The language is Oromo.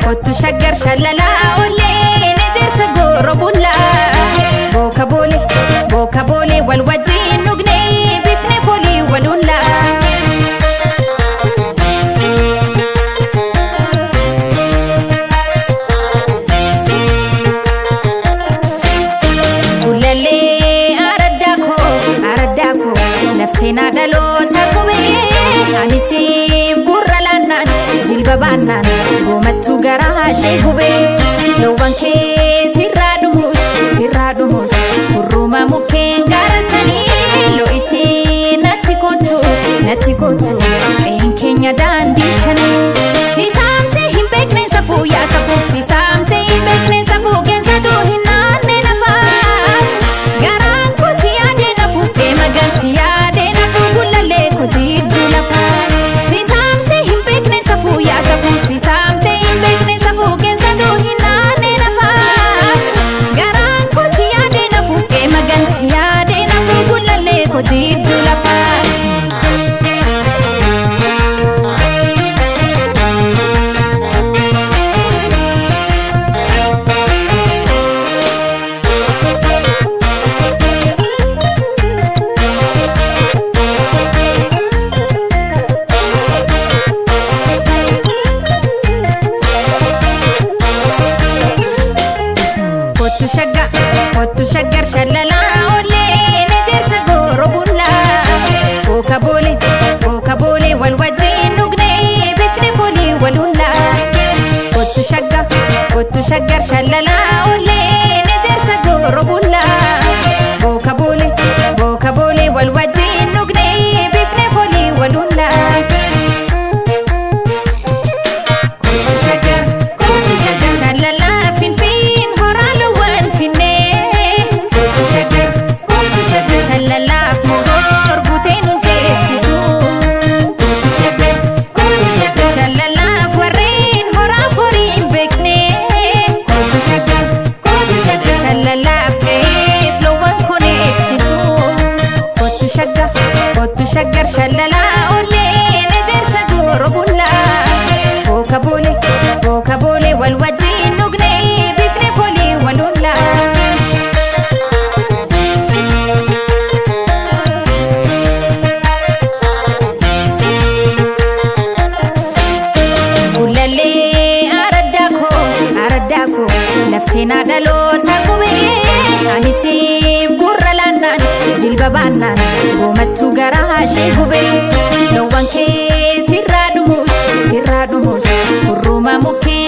kottu shaggar shalala olle nejersa goro bulla boka bole wal wajin nugne bifne foli walulla ulale aradako nafsena dalo takube anisi burralannan jilbabannan gomattu garashe gube lowanke sirradumus kurruma mukken garasani loiti natti kottu en kenya dandishani sisamte himbekne safu ya safu sisamte himbekne safu kensa tu hinane nafa garanko siyade nafu magan siyade nafu gulale koti dulafa sisamte himbekne safu ya safu sisamte himbekne safu kensa tu hinane nafa garanko siyade nafu magan siyade nafu gulale koti dulafa kottu shaggar shalala olle nejersa goro bulla boka bole wal wajin nugne bifne foli walulla kottu shaggar shalala olle nejersa goro bulla boka bole wal wajin nugne bifne foli walulla kottu shaggar shalala fin horalo wan finne shalalaaf mogor buten jesisu shalalaaf warreen horaa foriin beekne shalalaaf keef loowwan kun eegsisu kottu shaggar shalala ollee nejersa goro bulla boka bole wal wajjin nugne bifne folii walulla nafsena dalo takube anisi burralannan jilbabannan gomattu garashe gube lowanke sirradumus kurruma mukken